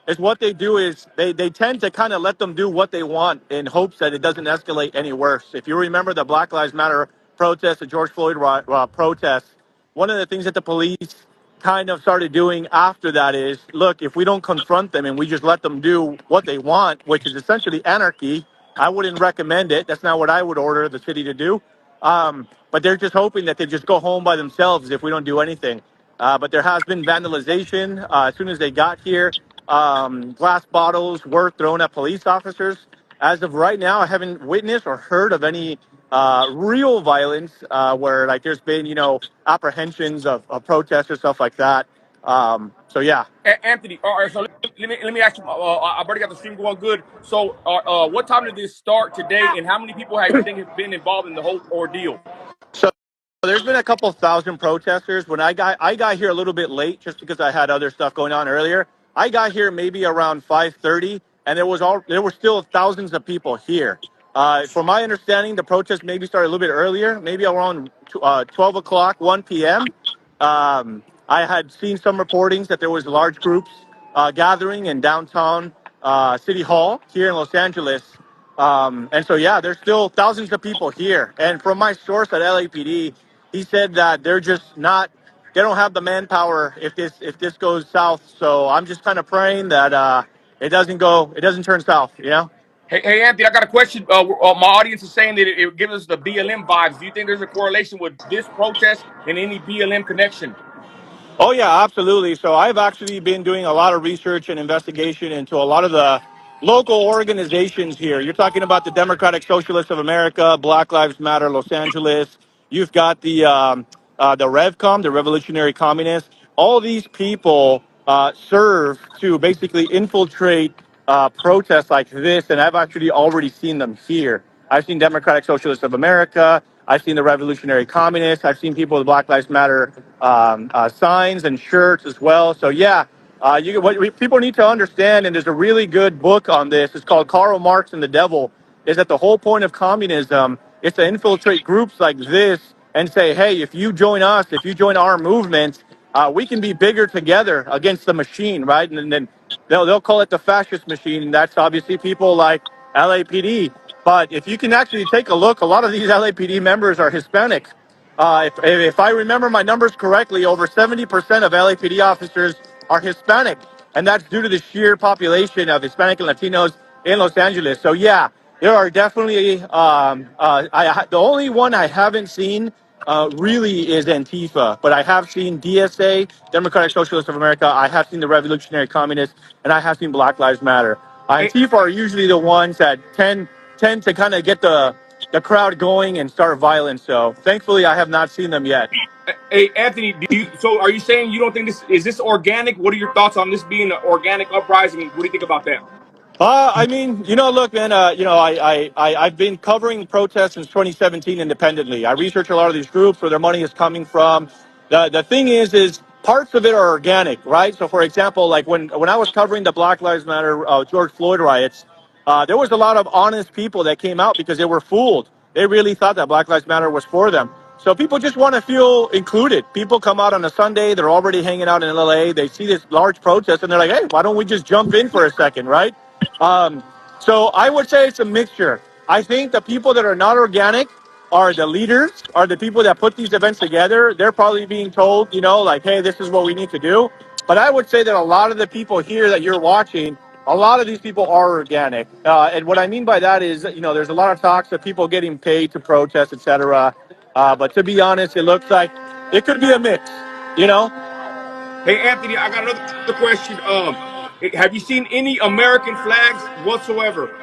is what they do is they tend to kind of let them do what they want in hopes that it doesn't escalate any worse. If you remember the Black Lives Matter protests, the George Floyd protests, one of the things that the police kind of started doing after that is, look, if we don't confront them and we just let them do what they want, which is essentially anarchy, I wouldn't recommend it. That's not what I would order the city to do. But they're just hoping that they just go home by themselves if we don't do anything. But there has been vandalization as soon as they got here. Glass bottles were thrown at police officers. As of right now, I haven't witnessed or heard of any real violence where like there's been apprehensions of protests or stuff like that. So yeah. Anthony, all right. So let me ask you. I've already got the stream going good. So, what time did this start today, and how many people have you think have been involved in the whole ordeal? So there's been a couple thousand protesters. When I got here a little bit late just because I had other stuff going on earlier. I got here maybe around 5:30, and there were still thousands of people here. From my understanding, the protest maybe started a little bit earlier, maybe around 12 o'clock, 1 p.m. I had seen some reportings that there was large groups gathering in downtown City Hall here in Los Angeles. And so, yeah, there's still thousands of people here. And from my source at LAPD, he said that they're just not, they don't have the manpower if this goes south. So I'm just kind of praying that it doesn't turn south. Hey, Anthony, I got a question. My audience is saying that it gives us the BLM vibes. Do you think there's a correlation with this protest and any BLM connection? Oh yeah, absolutely. So I've actually been doing a lot of research and investigation into a lot of the local organizations here. You're talking about the Democratic Socialists of America, Black Lives Matter, Los Angeles. You've got the RevCom, the Revolutionary Communists. All these people serve to basically infiltrate protests like this, and I've actually already seen them here. I've seen Democratic Socialists of America. I've seen the Revolutionary Communists. I've seen people with Black Lives Matter signs and shirts as well. So yeah, people need to understand, and there's a really good book on this. It's called Karl Marx and the Devil. Is that the whole point of communism is to infiltrate groups like this and say, hey, if you join us, if you join our movement, we can be bigger together against the machine, right? And then they'll call it the fascist machine. And that's obviously people like LAPD. But if you can actually take a look, a lot of these LAPD members are Hispanic. If I remember my numbers correctly, over 70% of LAPD officers are Hispanic, and that's due to the sheer population of Hispanic and Latinos in Los Angeles. So yeah, there are definitely. The only one I haven't seen really is Antifa, but I have seen DSA, Democratic Socialists of America. I have seen the Revolutionary Communists, and I have seen Black Lives Matter. Hey, Antifa are usually the ones that tend to kind of get the crowd going and start violence. So thankfully, I have not seen them yet. hey, Anthony, so are you saying you don't think this organic? What are your thoughts on this being an organic uprising? What do you think about that? I mean, look, man, I've been covering protests since 2017 independently. I research a lot of these groups where their money is coming from. The thing is parts of it are organic, right? So, for example, like when I was covering the Black Lives Matter George Floyd riots, there was a lot of honest people that came out because they were fooled. They really thought that Black Lives Matter was for them. So people just want to feel included. People come out on a Sunday, they're already hanging out in LA, they see this large protest, and they're like, hey, why don't we just jump in for a second, right? Um, so I would say it's a mixture. I think the people that are not organic are the leaders, are the people that put these events together. They're probably being told, like, hey, this is what we need to do. But I would say that a lot of the people here that you're watching, a lot of these people are organic. And what I mean by that is, there's a lot of talks of people getting paid to protest, etc. But to be honest, it looks like it could be a mix, you know? Hey, Anthony, I got another question. Have you seen any American flags whatsoever?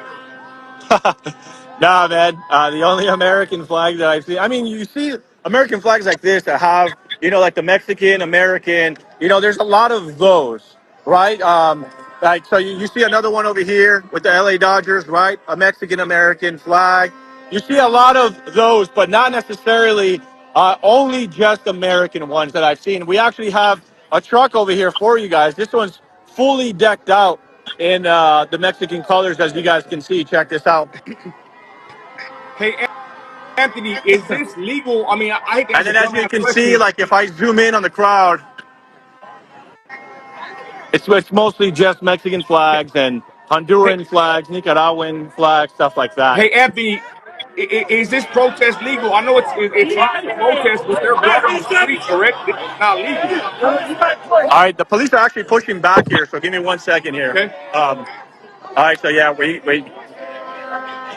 Nah, man. The only American flag that I've seen. I mean, you see American flags like this that have, like the Mexican, American. There's a lot of those, right? Like so, you see another one over here with the LA Dodgers, right? A Mexican American flag. You see a lot of those, but not necessarily only just American ones that I've seen. We actually have a truck over here for you guys. This one's fully decked out in the Mexican colors, as you guys can see. Check this out. Hey, Anthony, is this legal? I mean, I hate to And ask a then as you dumbass can see, question. like if I zoom in on the crowd, It's mostly just Mexican flags and Hey, Honduran flags, Nicaraguan flags, stuff like that. hey, Anthony, is this protest legal? I know it's legal to protest, but they're guarding the streets, correct? This is not legal. All right, the police are actually pushing back here, so give me 1 second here. Okay. All right, so yeah,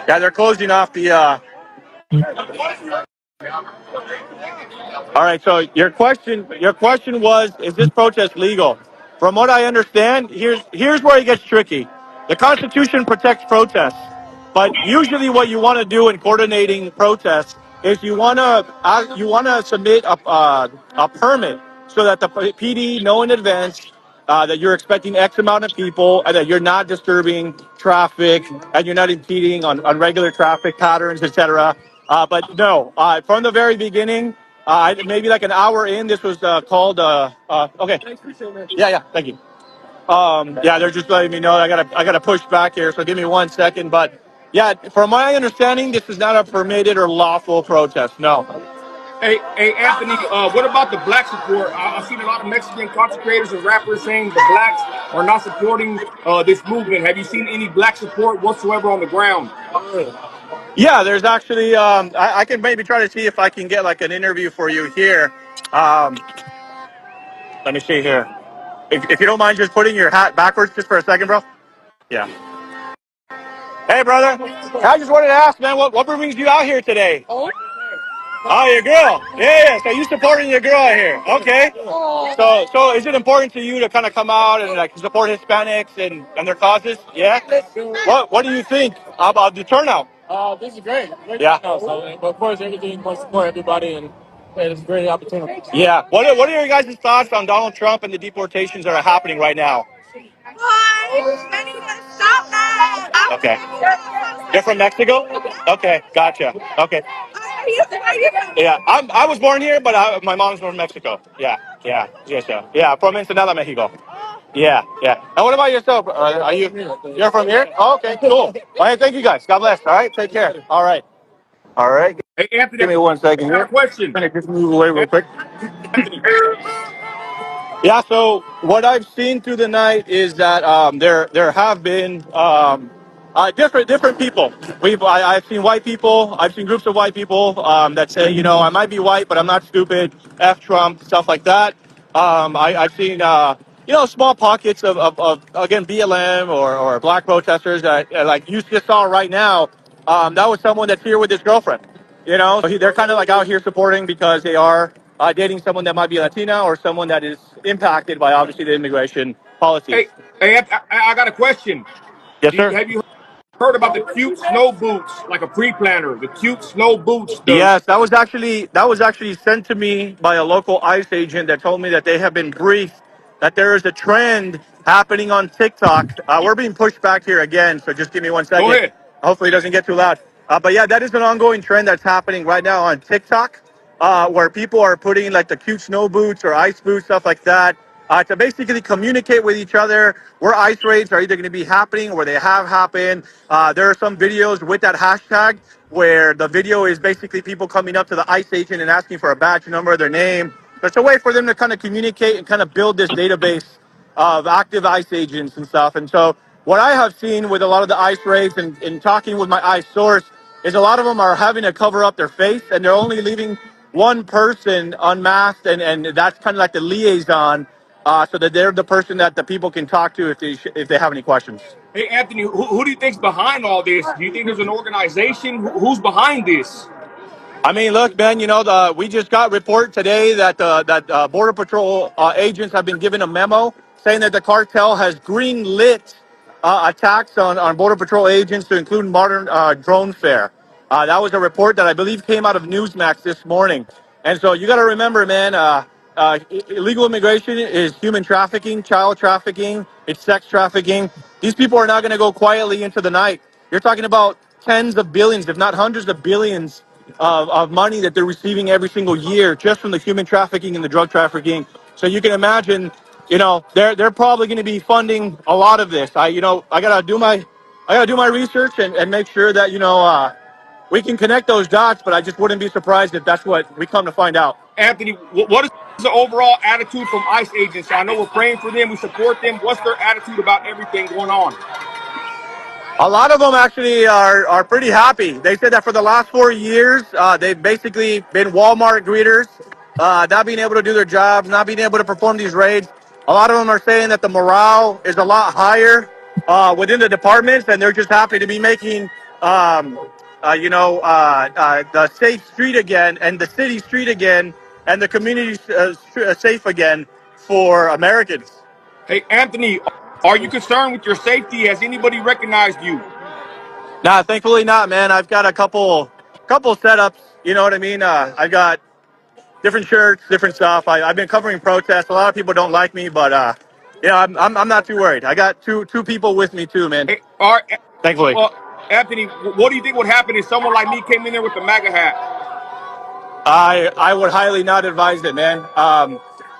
yeah, they're closing off the. All right, so your question was, is this protest legal? From what I understand, here's where it gets tricky. The Constitution protects protests, but usually what you want to do in coordinating protests is you want to submit a permit so that the PD know in advance that you're expecting X amount of people and that you're not disturbing traffic and you're not impeding on regular traffic patterns, etc. But no, from the very beginning, maybe like an hour in, this was called. Okay. Yeah, yeah. Thank you. Yeah, they're just letting me know I gotta push back here. So give me 1 second. But yeah, from my understanding, this is not a permitted or lawful protest. No. Hey, Anthony, what about the black support? I've seen a lot of Mexican content creators and rappers saying the blacks are not supporting this movement. Have you seen any black support whatsoever on the ground? Yeah, there's actually. I can maybe try to see if I can get like an interview for you here. Um, let me see here. If you don't mind just putting your hat backwards just for a second, bro. Yeah. Hey, brother. I just wanted to ask, man, what brings you out here today? Oh, your girl. Yeah. So you supporting your girl out here? Okay. So is it important to you to kind of come out and like support Hispanics and their causes? Yeah. What do you think about the turnout? This is great. Yeah. But of course, everything wants to support everybody, and it's a great opportunity. Yeah. What are your guys' thoughts on Donald Trump and the deportations that are happening right now? They need to stop that. Okay. You're from Mexico? Okay, gotcha. Okay. Yeah, I was born here, but my mom's from Mexico. Yeah, from Ensenada, Mexico. Yeah. And what about yourself? You're from here? Oh, okay, cool. All right, thank you guys. God bless. All right, take care. All right. Hey, Anthony, Give me 1 second I got a here. question. I'm gonna just move away real quick. Anthony, Yeah. So what I've seen through the night is that there have been different people. I've seen white people. I've seen groups of white people that say, I might be white, but I'm not stupid. F Trump, stuff like that. I've seen small pockets of again BLM or black protesters that like you just saw right now. That was someone that's here with his girlfriend. So they're kind of like out here supporting because they are dating someone that might be Latina or someone that is impacted by obviously the immigration policies. hey, I got a question. Yes, sir. Have you heard about the cute snow boots, like a pre-planner? The cute snow boots. Yes, that was actually sent to me by a local ICE agent that told me that they have been briefed that there is a trend happening on TikTok. We're being pushed back here again, so just give me 1 second. Go ahead. Hopefully, it doesn't get too loud. But yeah, that is an ongoing trend that's happening right now on TikTok, where people are putting like the cute snow boots or ice boots, stuff like that, to basically communicate with each other where ice raids are either going to be happening or they have happened. There are some videos with that hashtag where the video is basically people coming up to the ICE agent and asking for a badge number, their name. It's a way for them to kind of communicate and kind of build this database of active ICE agents and stuff. And so what I have seen with a lot of the ICE raids and talking with my ICE source is a lot of them are having to cover up their face and they're only leaving one person unmasked and that's kind of like the liaison so that they're the person that the people can talk to if they have any questions. Hey, Anthony, who do you think's behind all this? Do you think there's an organization? Who's behind this? I mean, look, man. We just got report today that Border Patrol agents have been given a memo saying that the cartel has green lit attacks on Border Patrol agents to include modern drone fare. That was a report that I believe came out of Newsmax this morning. And so you got to remember, man. Illegal immigration is human trafficking, child trafficking, it's sex trafficking. These people are not going to go quietly into the night. You're talking about tens of billions, if not hundreds of billions of money that they're receiving every single year just from the human trafficking and the drug trafficking. So you can imagine, they're probably going to be funding a lot of this. I gotta do my research and make sure that we can connect those dots. But I just wouldn't be surprised if that's what we come to find out. Anthony, what is the overall attitude from ICE agents? I know we're praying for them, we support them. What's their attitude about everything going on? A lot of them actually are pretty happy. They said that for the last 4 years, they've basically been Walmart greeters, not being able to do their jobs, not being able to perform these raids. A lot of them are saying that the morale is a lot higher within the departments, and they're just happy to be making, the safe street again, and the city street again, and the community safe again for Americans. Hey, Anthony, are you concerned with your safety? Has anybody recognized you? Nah, thankfully not, man. I've got a couple setups. You know what I mean? I've got different shirts, different stuff. I've been covering protests. A lot of people don't like me, but I'm not too worried. I got two people with me too, man. Hey, all right, Thankfully. Anthony, what do you think would happen if someone like me came in there with the MAGA hat? I would highly not advise it, man.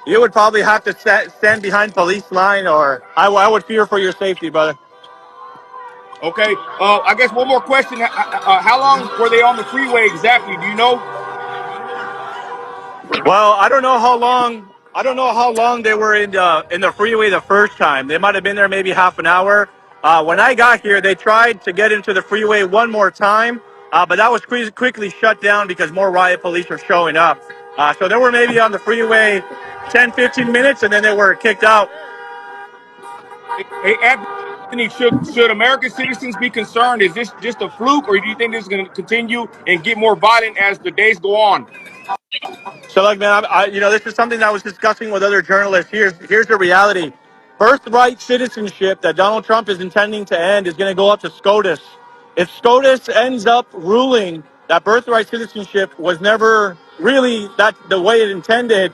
You would probably have to stand behind police line, or I would fear for your safety, brother. Okay. I guess one more question. How long were they on the freeway exactly? Do you know? Well, I don't know how long. I don't know how long they were in the freeway the first time. They might have been there maybe half an hour. When I got here, they tried to get into the freeway one more time, but that was quickly shut down because more riot police were showing up. So they were maybe on the freeway 10, 15 minutes, and then they were kicked out. Hey, Anthony, should American citizens be concerned? Is this just a fluke, or do you think this is going to continue and get more violent as the days go on? So, like, man, this is something that I was discussing with other journalists. Here's the reality: birthright citizenship that Donald Trump is intending to end is going to go up to SCOTUS. If SCOTUS ends up ruling that birthright citizenship was never really that the way it intended,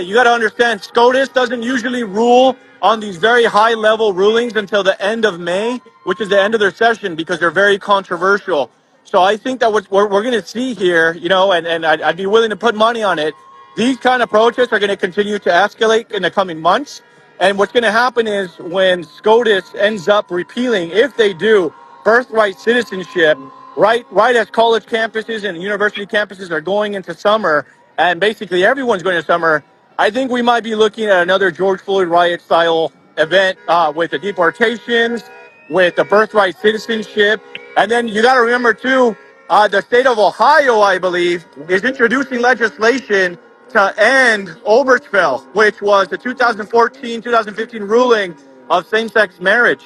you got to understand SCOTUS doesn't usually rule on these very high level rulings until the end of May, which is the end of their session, because they're very controversial. So I think that what we're going to see here, and I'd be willing to put money on it, these kind of protests are going to continue to escalate in the coming months. And what's going to happen is when SCOTUS ends up repealing, if they do, birthright citizenship, right as college campuses and university campuses are going into summer, and basically everyone's going to summer, I think we might be looking at another George Floyd riot style event with the deportations, with the birthright citizenship. And then you got to remember, too, the state of Ohio, I believe, is introducing legislation to end Obergefell, which was the 2014-2015 ruling of same-sex marriage.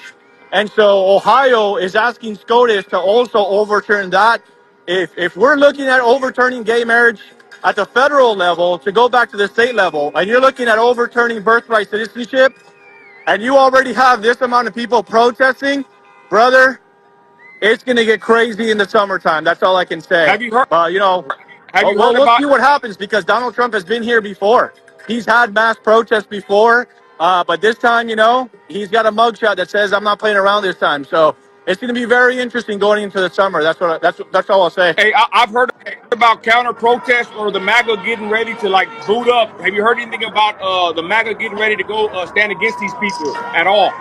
And so Ohio is asking SCOTUS to also overturn that. If we're looking at overturning gay marriage at the federal level to go back to the state level, and you're looking at overturning birthright citizenship, and you already have this amount of people protesting, brother, it's going to get crazy in the summertime. That's all I can say. Have you heard? Uh, you know, Have you well, heard we'll about? see what happens because Donald Trump has been here before. He's had mass protests before, but this time, he's got a mugshot that says I'm not playing around this time. So it's going to be very interesting going into the summer. That's all I'll say. Hey, I've heard about counter protests or the MAGA getting ready to like boot up. Have you heard anything about the MAGA getting ready to go stand against these people at all?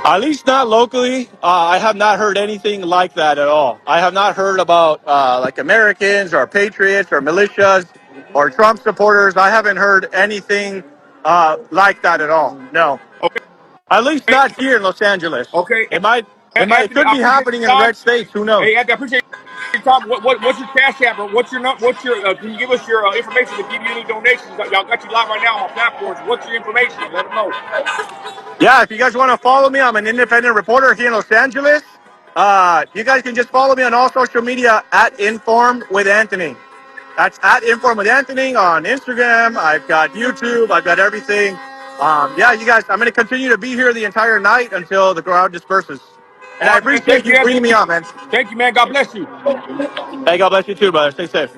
At least not locally. I have not heard anything like that at all. I have not heard about like Americans or patriots or militias or Trump supporters. I haven't heard anything like that at all. No, Okay, at least not here in Los Angeles. okay. It might, it Anthony, could I be appreciate happening your in time. red states. Who knows? Hey, Anthony, I appreciate your time. What's your cash app or what's your can you give us your information to give you any donations? Y'all got you live right now on my platforms. What's your information? Let them know. Yeah, if you guys want to follow me, I'm an independent reporter here in Los Angeles. You guys can just follow me on all social media at Informed with Anthony. That's at Informed with Anthony on Instagram. I've got YouTube. I've got everything. Yeah, you guys, I'm going to continue to be here the entire night until the crowd disperses. And All I right, man. appreciate Thank you, you bringing me Anthony. on, man. Thank you, man. God bless you. Hey, God bless you too, brother. Stay safe.